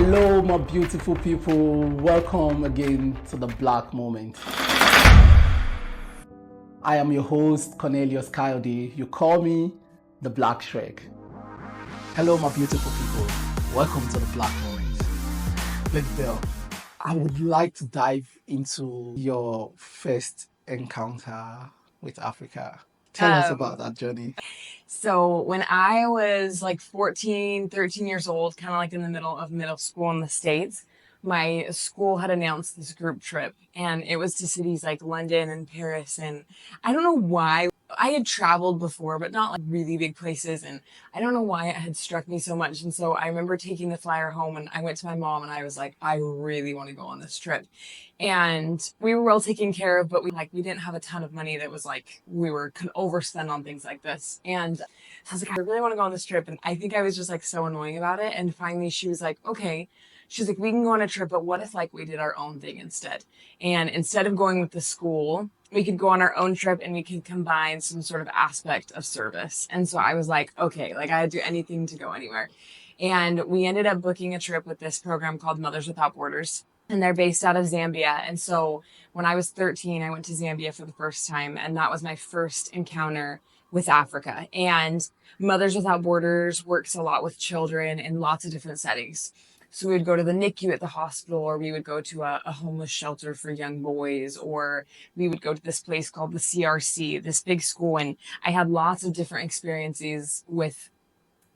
Hello, my beautiful people. Welcome again to the Black Moment. I am your host, Cornelius Coyote. You call me the Black Shrek. Hello, my beautiful people. Welcome to the Black Moment. Lady Belle, I would like to dive into your first encounter with Africa. Tell us about that journey. So when I was like 14, 13 years old, kind of like in the middle of middle school in the States, my school had announced this group trip, and it was to cities like London and Paris. And I don't know why. I had traveled before, but not like really big places. And I don't know why it had struck me so much. And so I remember taking the flyer home, and I went to my mom and I was like, I really want to go on this trip. And we were well taken care of, but we didn't have a ton of money. That was like, we were overspend on things like this. And I was like, I really want to go on this trip. And I think I was just like so annoying about it. And finally she was like, okay. She's like, we can go on a trip, but what if like we did our own thing instead? And instead of going with the school, we could go on our own trip and we could combine some sort of aspect of service. And so I was like, okay, like I'd do anything to go anywhere. And we ended up booking a trip with this program called Mothers Without Borders. And they're based out of Zambia. And so when I was 13, I went to Zambia for the first time. And that was my first encounter with Africa. And Mothers Without Borders works a lot with children in lots of different settings. So we would go to the NICU at the hospital, or we would go to a homeless shelter for young boys, or we would go to this place called the CRC, this big school. And I had lots of different experiences with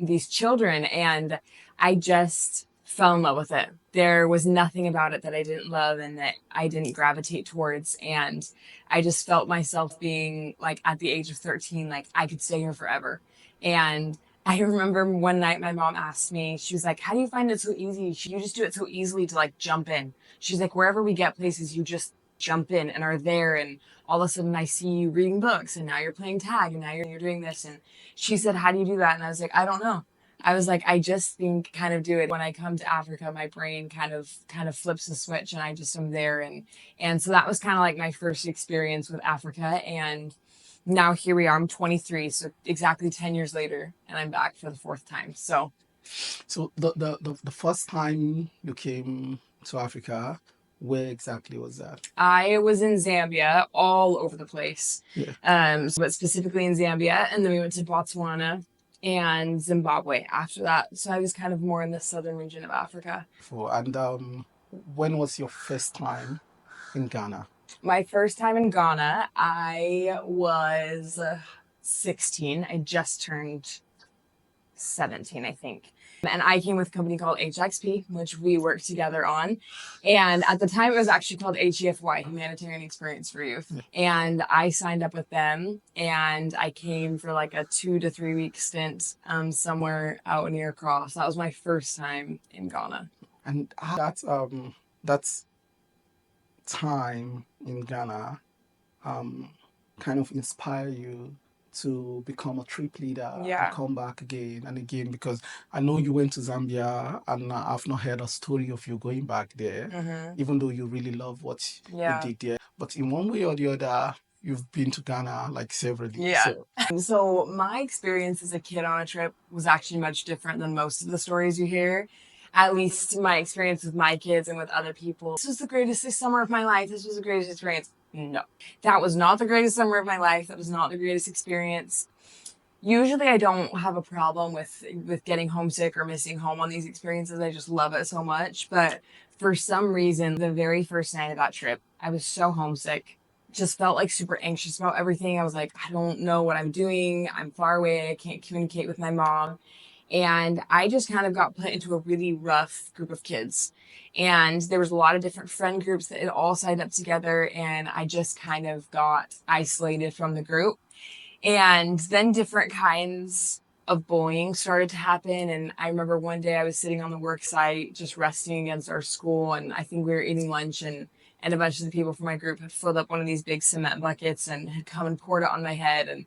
these children, and I just fell in love with it. There was nothing about it that I didn't love and that I didn't gravitate towards. And I just felt myself being like, at the age of 13, like I could stay here forever. And I remember one night my mom asked me, she was like, how do you find it so easy? You just do it so easily to like jump in. She's like, wherever we get places, you just jump in and are there. And all of a sudden I see you reading books, and now you're playing tag, and now you're doing this. And she said, how do you do that? And I was like, I don't know. I was like, I just think kind of do it. When I come to Africa, my brain kind of flips a switch, and I just am there. And so that was kind of like my first experience with Africa. And now here we are. I'm 23, so exactly 10 years later, and I'm back for the fourth time. So the first time you came to Africa, where exactly was that? I was in Zambia, all over the place. Yeah. But specifically in Zambia, and then we went to Botswana and Zimbabwe after that. So I was kind of more in the southern region of Africa. And when was your first time in Ghana? My first time in Ghana, I was 16. I just turned 17, I think. And I came with a company called HXP, which we worked together on. And at the time, it was actually called HEFY, Humanitarian Experience for Youth. And I signed up with them, and I came for like a 2 to 3 week stint somewhere out near Cross. That was my first time in Ghana. And that's time in Ghana kind of inspire you to become a trip leader and come back again and again? Because I know you went to Zambia, and I've not heard a story of you going back there, even though you really love what you did there. But in one way or the other, you've been to Ghana like several years. So my experience as a kid on a trip was actually much different than most of the stories you hear. At least my experience with my kids and with other people. This was the greatest summer of my life. This was the greatest experience. No, that was not the greatest summer of my life. That was not the greatest experience. Usually I don't have a problem with getting homesick or missing home on these experiences. I just love it so much. But for some reason, the very first night of that trip, I was so homesick. Just felt like super anxious about everything. I was like, I don't know what I'm doing. I'm far away. I can't communicate with my mom. And I just kind of got put into a really rough group of kids. And there was a lot of different friend groups that had all signed up together. And I just kind of got isolated from the group. And then different kinds of bullying started to happen. And I remember one day I was sitting on the work site, just resting against our school. And I think we were eating lunch, and a bunch of the people from my group had filled up one of these big cement buckets and had come and poured it on my head. And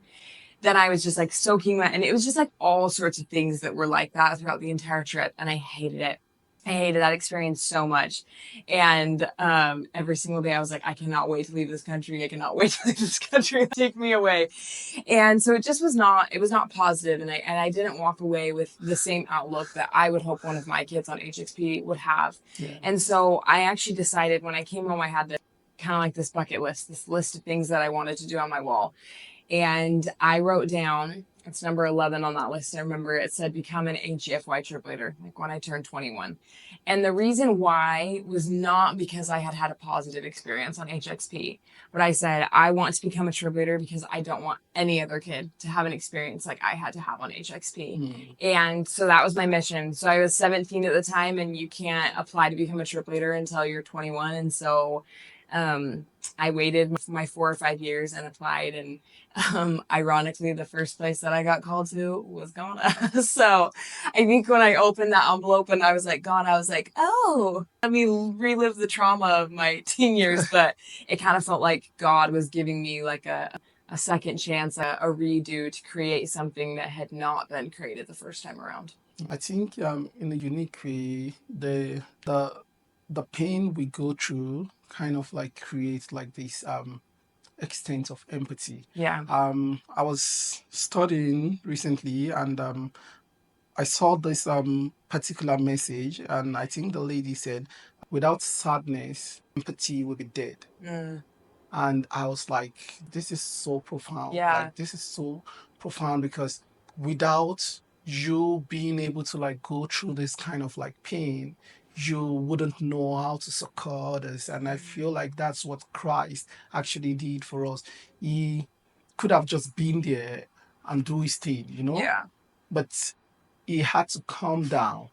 then I was just like soaking wet, and it was just like all sorts of things that were like that throughout the entire trip. And I hated it. I hated that experience so much. And every single day I was like, I cannot wait to leave this country. I cannot wait to leave this country. Take me away. And so it just was not positive. And I didn't walk away with the same outlook that I would hope one of my kids on HXP would have. Yeah. And so I actually decided when I came home, I had this kind of like this bucket list, this list of things that I wanted to do on my wall. And I wrote down, it's number 11 on that list. I remember it said become an HGFY trip leader, like when I turned 21. And the reason why was not because I had had a positive experience on HXP, but I said, I want to become a trip leader because I don't want any other kid to have an experience like I had to have on HXP. And so that was my mission. So I was 17 at the time, and you can't apply to become a trip leader until you're 21. And so I waited my 4 or 5 years and applied, and ironically, the first place that I got called to was Ghana. So I think when I opened that envelope and I was like, Ghana, I was like, oh, let me relive the trauma of my teen years. But it kind of felt like God was giving me like a second chance, a redo to create something that had not been created the first time around. I think in a unique way, the pain we go through kind of like creates like this extent of empathy. Yeah. I was studying recently, and I saw this particular message, and I think the lady said, without sadness, empathy will be dead. And I was like, this is so profound. Yeah. Like, this is so profound because without you being able to like go through this kind of like pain, you wouldn't know how to succor others. And I feel like that's what Christ actually did for us. He could have just been there and do his thing, you know? Yeah. But he had to calm down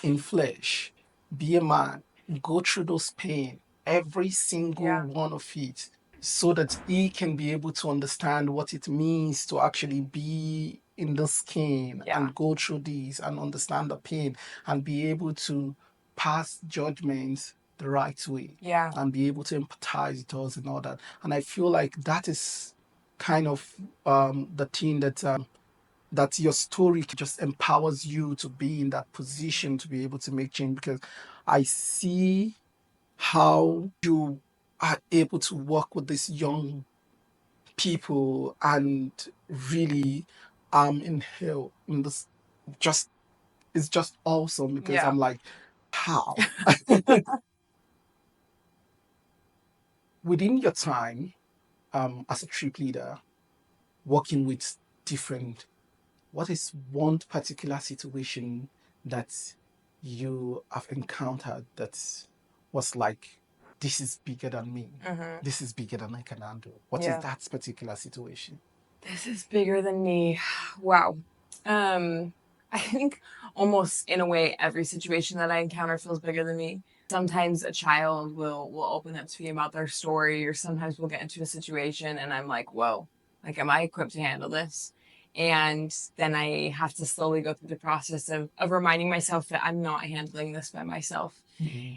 in flesh, be a man, go through those pain, every single one of it, so that he can be able to understand what it means to actually be in the skin and go through these and understand the pain and be able to pass judgments the right way and be able to empathize with us and all that. And I feel like that is kind of the thing that your story just empowers you to be in that position to be able to make change, because I see how you are able to work with these young people and really in hell in this just it's just awesome because I'm like, how? Within your time as a trip leader working with different, what is one particular situation that you have encountered that was like, this is bigger than me, this is bigger than I can handle? What is that particular situation? This is bigger than me. Wow. I think almost in a way every situation that I encounter feels bigger than me. Sometimes a child will open up to me about their story, or sometimes we'll get into a situation and I'm like, whoa, like, am I equipped to handle this? And then I have to slowly go through the process of reminding myself that I'm not handling this by myself.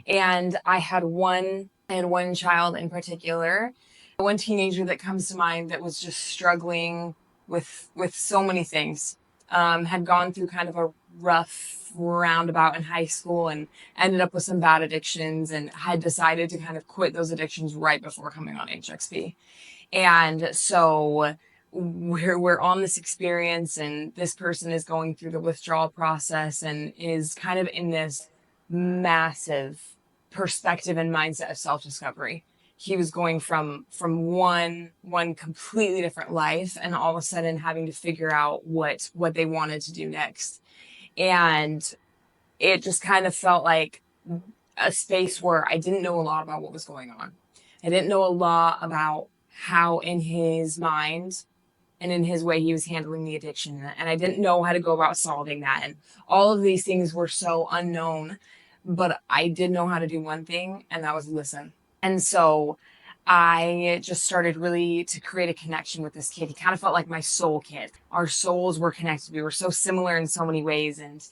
And I had one child in particular, one teenager that comes to mind that was just struggling with so many things. Had gone through kind of a rough roundabout in high school and ended up with some bad addictions, and had decided to kind of quit those addictions right before coming on HXP. And so we're on this experience, and this person is going through the withdrawal process and is kind of in this massive perspective and mindset of self-discovery. He was going from one completely different life, and all of a sudden having to figure out what they wanted to do next. And it just kind of felt like a space where I didn't know a lot about what was going on. I didn't know a lot about how in his mind and in his way he was handling the addiction, and I didn't know how to go about solving that, and all of these things were so unknown. But I did know how to do one thing, and that was listen. And so I just started really to create a connection with this kid. He kind of felt like my soul kid. Our souls were connected. We were so similar in so many ways, and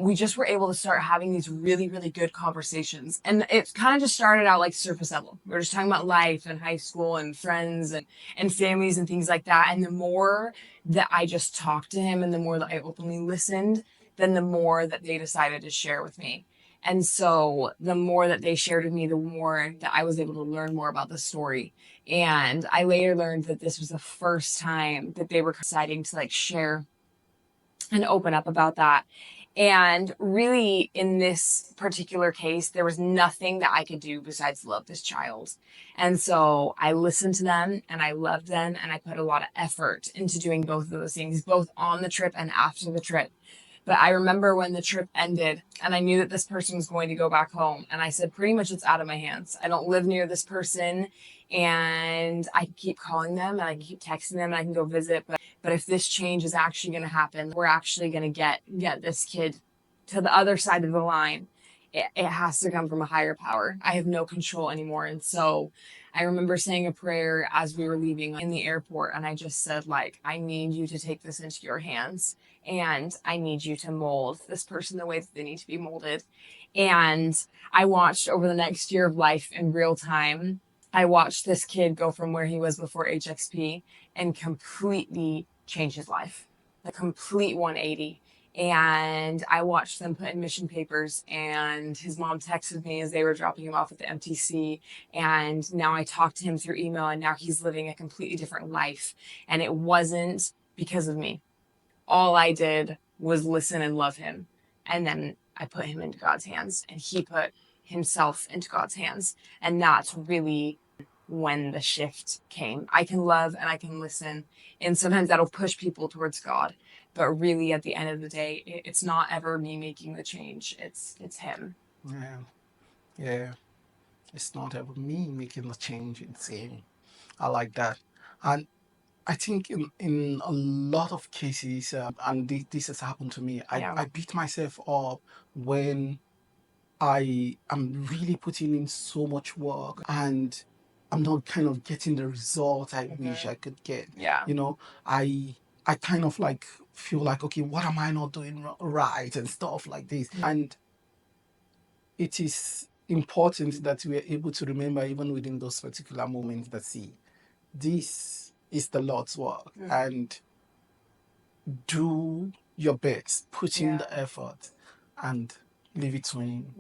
we just were able to start having these really, really good conversations. And it kind of just started out like surface level. We were just talking about life and high school and friends and families and things like that. And the more that I just talked to him and the more that I openly listened, then the more that they decided to share with me. And so the more that they shared with me, the more that I was able to learn more about the story. And I later learned that this was the first time that they were deciding to like share and open up about that. And really, in this particular case, there was nothing that I could do besides love this child. And so I listened to them and I loved them and I put a lot of effort into doing both of those things, both on the trip and after the trip. But I remember when the trip ended and I knew that this person was going to go back home. And I said, pretty much it's out of my hands. I don't live near this person and I can keep calling them and I can keep texting them and I can go visit. But if this change is actually going to happen, we're actually going to get this kid to the other side of the line. It has to come from a higher power. I have no control anymore. And so I remember saying a prayer as we were leaving in the airport. And I just said, like, I need you to take this into your hands. And I need you to mold this person the way that they need to be molded. And I watched over the next year of life in real time. I watched this kid go from where he was before HXP and completely change his life, a complete 180. And I watched them put in mission papers, and his mom texted me as they were dropping him off at the MTC. And now I talk to him through email, and now he's living a completely different life. And it wasn't because of me. All I did was listen and love him. And then I put him into God's hands, and he put himself into God's hands. And that's really when the shift came. I can love and I can listen, and sometimes that'll push people towards God. But really, at the end of the day, it's not ever me making the change. It's him. Yeah, yeah. It's not ever me making the change. It's him. I like that. And I think in a lot of cases, and this has happened to me, I beat myself up when I am really putting in so much work and I'm not kind of getting the result I wish I could get. Yeah. You know, I kind of like feel like, okay, what am I not doing right and stuff like this. And it is important that we are able to remember even within those particular moments that see, this is the Lord's work and do your best, put in the effort and leave it to him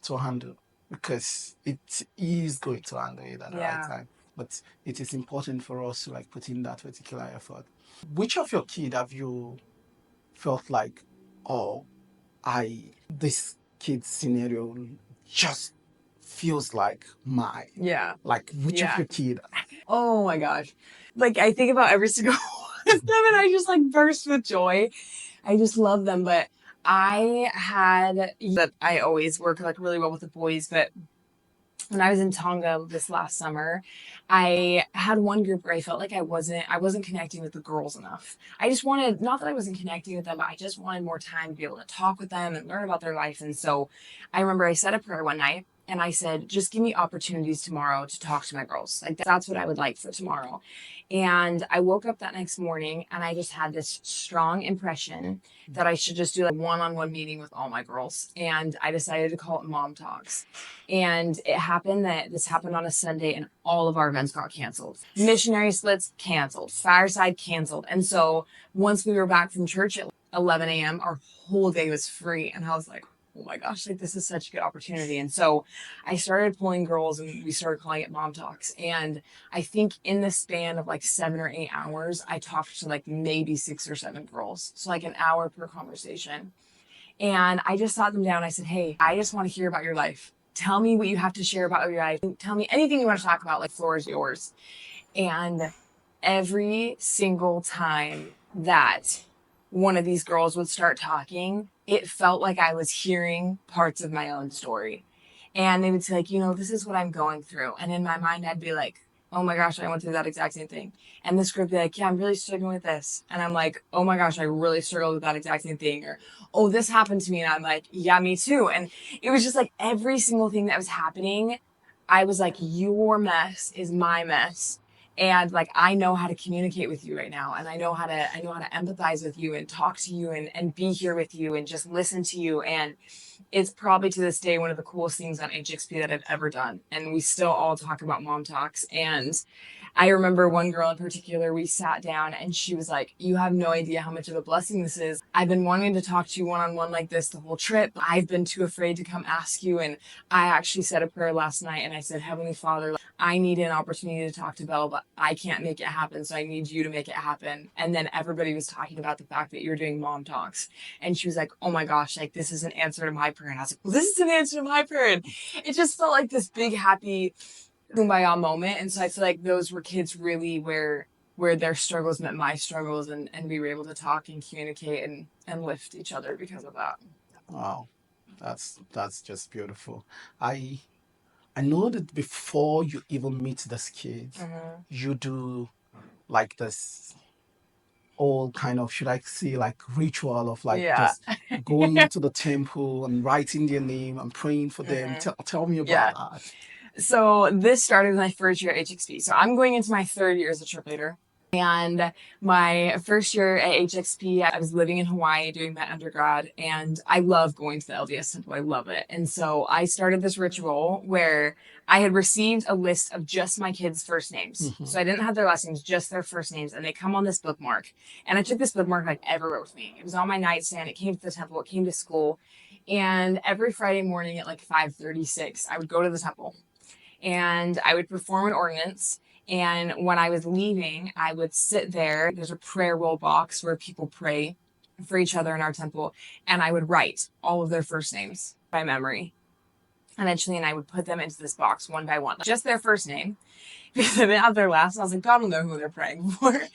to handle, because it is going to handle it at the right time. But it is important for us to like put in that particular effort. Which of your kids have you felt like, oh, this kid's scenario just feels like mine? Yeah. Like which of your kid? Oh my gosh. Like I think about every single one of them and I just like burst with joy. I just love them. But I had that I always work like really well with the boys, but when I was in Tonga this last summer, I had one group where I felt like I wasn't connecting with the girls enough. I just wanted, not that I wasn't connecting with them, but I just wanted more time to be able to talk with them and learn about their life. And so I remember I said a prayer one night and I said, just give me opportunities tomorrow to talk to my girls. Like that's what I would like for tomorrow. And I woke up that next morning and I just had this strong impression that I should just do like a one-on-one meeting with all my girls. And I decided to call it Mom Talks. And it happened that this happened on a Sunday and all of our events got canceled. Missionary splits canceled, fireside canceled. And so once we were back from church at 11 a.m., our whole day was free. And I was like, oh my gosh, like this is such a good opportunity. And so I started pulling girls and we started calling it Mom Talks. And I think in the span of like 7 or 8 hours, I talked to like maybe 6 or 7 girls. So like an hour per conversation. And I just sat them down. I said, hey, I just want to hear about your life. Tell me what you have to share about your life. Tell me anything you want to talk about, like floor is yours. And every single time that one of these girls would start talking, it felt like I was hearing parts of my own story. And they would say, like, this is what I'm going through. And in my mind, I'd be like, oh my gosh, I went through that exact same thing. And this group would be like, yeah, I'm really struggling with this. And I'm like, oh my gosh, I really struggled with that exact same thing. Or, oh, this happened to me. And I'm like, yeah, me too. And it was just like every single thing that was happening, I was like, your mess is my mess. And like, I know how to communicate with you right now. And I know how to empathize with you and talk to you and be here with you and just listen to you. And it's probably to this day one of the coolest things on HXP that I've ever done. And we still all talk about Mom Talks. And I remember one girl in particular, we sat down and she was like, you have no idea how much of a blessing this is. I've been wanting to talk to you one-on-one like this the whole trip. I've been too afraid to come ask you. And I actually said a prayer last night and I said, Heavenly Father, I need an opportunity to talk to Belle, but I can't make it happen. So I need you to make it happen. And then everybody was talking about the fact that you're doing mom talks. And she was like, oh my gosh, like this is an answer to my prayer. And I was like, well, this is an answer to my prayer. And it just felt like this big, happy kumbaya moment. And so I feel like those were kids really where their struggles met my struggles, and we were able to talk and communicate and lift each other because of that. Wow, that's just beautiful. I I know that before you even meet these kids, you do like this all kind of, should I say, like ritual of like Yeah. just going to the temple and writing their name and praying for them. Tell me Yeah. about that. So this started with my first year at HXP. So I'm going into my third year as a trip leader. And my first year at HXP, I was living in Hawaii doing my undergrad, and I love going to the LDS temple. I love it. And so I started this ritual where I had received a list of just my kids' first names. So I didn't have their last names, just their first names. And they come on this bookmark. And I took this bookmark like everywhere with me. It was on my nightstand. It came to the temple. It came to school. And every Friday morning at like 5:36, I would go to the temple and I would perform an ordinance. And when I was leaving, I would sit there. There's a prayer roll box where people pray for each other in our temple. And I would write all of their first names by memory. Eventually, and I would put them into this box one by one, just their first name, because I didn't have their last. I was like, God will know who they're praying for. And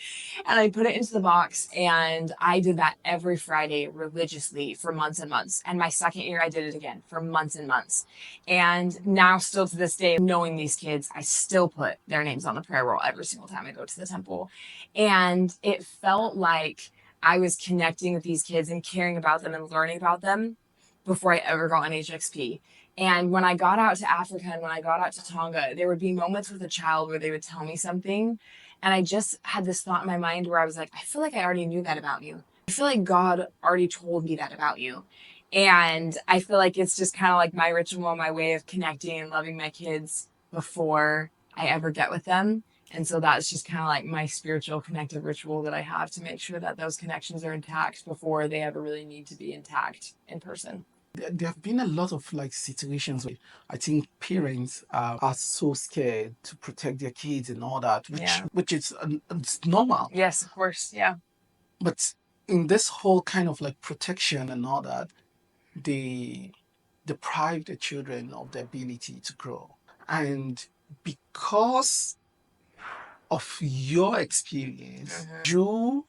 I put it into the box, and I did that every Friday religiously for months and months. And my second year, I did it again for months and months. And now, still to this day, knowing these kids, I still put their names on the prayer roll every single time I go to the temple. And it felt like I was connecting with these kids and caring about them and learning about them before I ever got on HXP. And when I got out to Africa and when I got out to Tonga, there would be moments with a child where they would tell me something. And I just had this thought in my mind where I was like, I feel like I already knew that about you. I feel like God already told me that about you. And I feel like it's just kind of like my ritual, my way of connecting and loving my kids before I ever get with them. And so that's just kind of like my spiritual connective ritual that I have to make sure that those connections are intact before they ever really need to be intact in person. There have been a lot of like situations where I think parents are so scared to protect their kids and all that, which is it's normal. Yes, of course. Yeah. But in this whole kind of like protection and all that, they deprive the children of the ability to grow. And because of your experience, you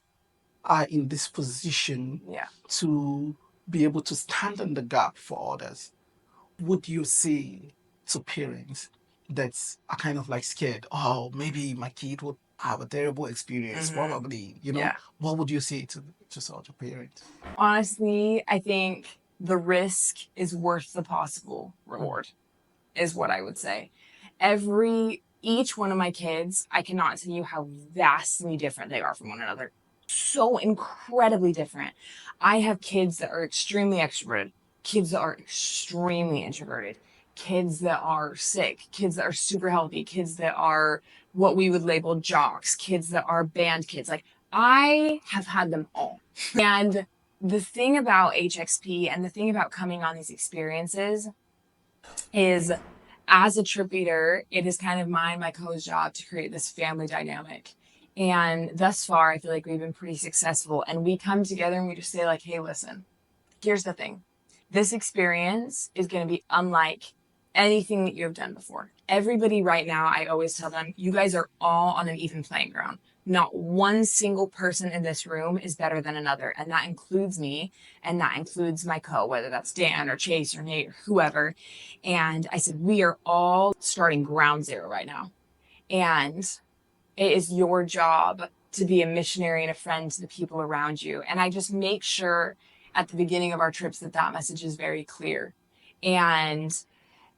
are in this position to be able to stand in the gap for others. Would you say to parents that are kind of like scared, oh, maybe my kid would have a terrible experience, probably, what would you say to such a parent? Honestly, I think the risk is worth the possible reward, is what I would say. Each one of my kids, I cannot tell you how vastly different they are from one another. So incredibly different. I have kids that are extremely extroverted, kids that are extremely introverted, kids that are sick, kids that are super healthy, kids that are what we would label jocks, kids that are band kids. Like, I have had them all. And the thing about HXP and the thing about coming on these experiences is, as a trip leader, it is kind of my co-host job to create this family dynamic. And thus far, I feel like we've been pretty successful. And we come together and we just say like, hey, listen, here's the thing. This experience is going to be unlike anything that you have done before. Everybody right now, I always tell them, you guys are all on an even playing ground. Not one single person in this room is better than another. And that includes me. And that includes my whether that's Dan or Chase or Nate or whoever. And I said, we are all starting ground zero right now. And it is your job to be a missionary and a friend to the people around you. And I just make sure at the beginning of our trips that message is very clear. And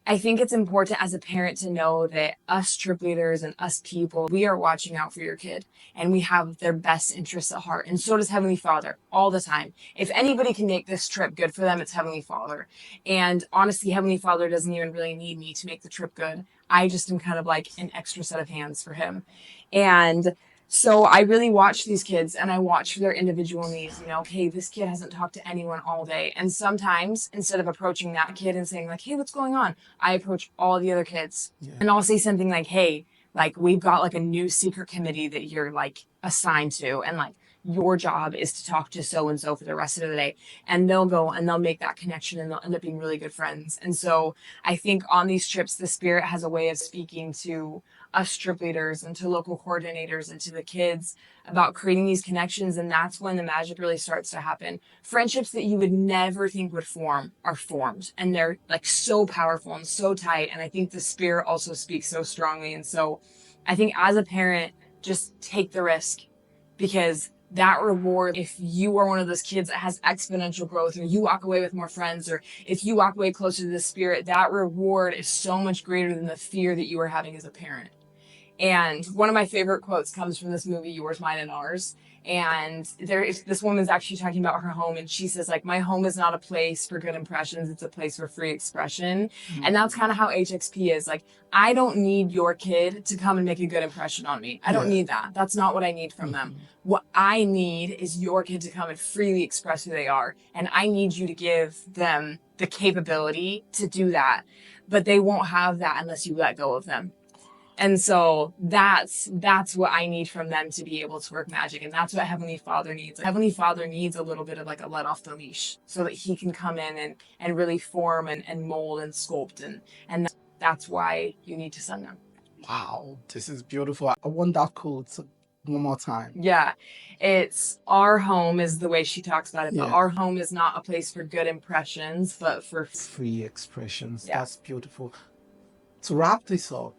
I think it's important as a parent to know that us trip leaders and us people, we are watching out for your kid and we have their best interests at heart. And so does Heavenly Father all the time. If anybody can make this trip good for them, it's Heavenly Father. And honestly, Heavenly Father doesn't even really need me to make the trip good. I just am kind of like an extra set of hands for him. And so I really watch these kids and I watch their individual needs. You know, okay, this kid hasn't talked to anyone all day. And sometimes instead of approaching that kid and saying like, hey, what's going on? I approach all the other kids. Yeah. And I'll say something like, hey, like we've got like a new secret committee that you're like assigned to. And like your job is to talk to so and so for the rest of the day. And they'll go and they'll make that connection and they'll end up being really good friends. And so I think on these trips, the Spirit has a way of speaking to us trip leaders and to local coordinators and to the kids about creating these connections. And that's when the magic really starts to happen. Friendships that you would never think would form are formed, and they're like so powerful and so tight. And I think the Spirit also speaks so strongly. And so I think as a parent, just take the risk, because that reward, if you are one of those kids that has exponential growth, or you walk away with more friends, or if you walk away closer to the Spirit, that reward is so much greater than the fear that you are having as a parent. And one of my favorite quotes comes from this movie, Yours, Mine, and Ours. And this woman's actually talking about her home, and she says, like, my home is not a place for good impressions, it's a place for free expression. Mm-hmm. And that's kind of how HXP is. Like, I don't need your kid to come and make a good impression on me. I don't need that. That's not what I need from them. What I need is your kid to come and freely express who they are. And I need you to give them the capability to do that. But they won't have that unless you let go of them. And so that's what I need from them to be able to work magic. And that's what Heavenly Father needs. Heavenly Father needs a little bit of like a let off the leash so that he can come in and really form and mold and sculpt. And that's why you need to send them. Wow, this is beautiful. I want that quote one more time. Yeah. It's our home is the way she talks about it. Yeah. But our home is not a place for good impressions, but for free expressions. Yeah. That's beautiful. To wrap this up,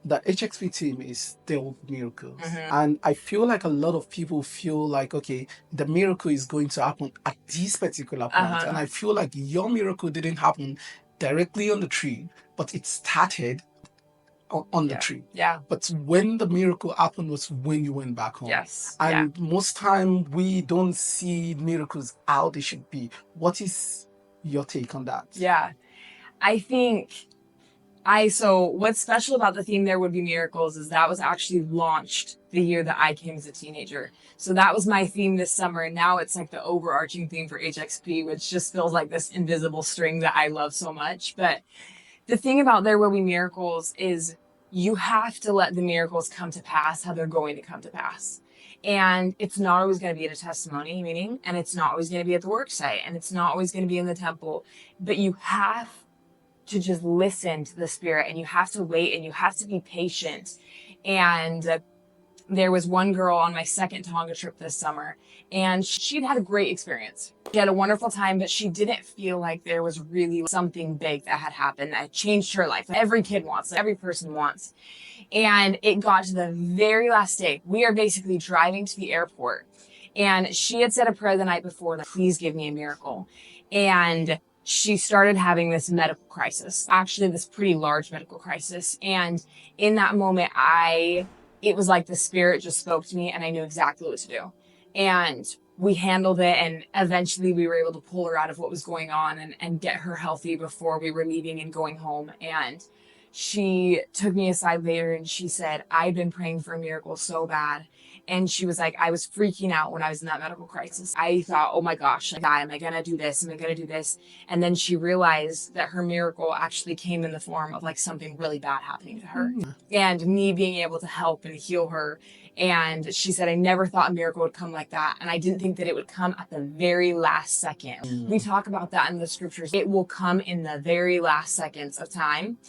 the HXP team is still miracles. Mm-hmm. And I feel like a lot of people feel like, okay, the miracle is going to happen at this particular point. Uh-huh. And I feel like your miracle didn't happen directly on the tree, but it started on the tree. Yeah. But when the miracle happened was when you went back home. Yes. And most time we don't see miracles how they should be. What is your take on that? Yeah. I think so what's special about the theme There Would Be Miracles is that was actually launched the year that I came as a teenager. So that was my theme this summer. And now it's like the overarching theme for HXP, which just feels like this invisible string that I love so much. But the thing about There Will Be Miracles is you have to let the miracles come to pass how they're going to come to pass. And it's not always going to be at a testimony meeting, and it's not always going to be at the work site, and it's not always going to be in the temple. But you have to just listen to the Spirit, and you have to wait, and you have to be patient. And there was one girl on my second Tonga trip this summer, and she'd had a great experience. She had a wonderful time, but she didn't feel like there was really something big that had happened that changed her life. Every kid wants, every person wants. And it got to the very last day. We are basically driving to the airport, and she had said a prayer the night before, like, please give me a miracle. And she started having this medical crisis, actually this pretty large medical crisis. And in that moment, it was like the Spirit just spoke to me, and I knew exactly what to do. And we handled it, and eventually we were able to pull her out of what was going on and get her healthy before we were leaving and going home. And she took me aside later and she said, I've been praying for a miracle so bad. And she was like, I was freaking out when I was in that medical crisis. I thought, oh my gosh, like, am I going to do this? Am I going to do this? And then she realized that her miracle actually came in the form of like something really bad happening to her and me being able to help and heal her. And she said, I never thought a miracle would come like that. And I didn't think that it would come at the very last second. We talk about that in the scriptures. It will come in the very last seconds of time.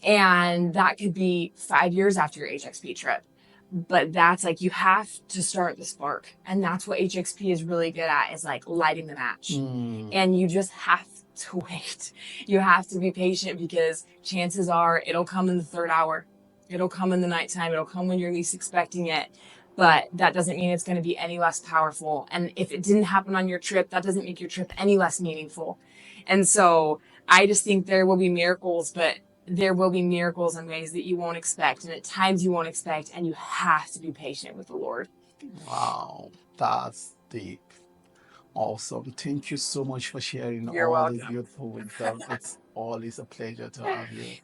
And that could be 5 years after your HXP trip. But that's like, you have to start the spark. And that's what HXP is really good at, is like lighting the match. And you just have to wait. You have to be patient, because chances are it'll come in the third hour. It'll come in the nighttime. It'll come when you're least expecting it. But that doesn't mean it's going to be any less powerful. And if it didn't happen on your trip, that doesn't make your trip any less meaningful. And so I just think there will be miracles, but there will be miracles in ways that you won't expect, and at times you won't expect, and you have to be patient with the Lord. Wow, that's deep. Awesome. Thank you so much for sharing You're all this welcome. beautiful wisdom. It's always a pleasure to have you.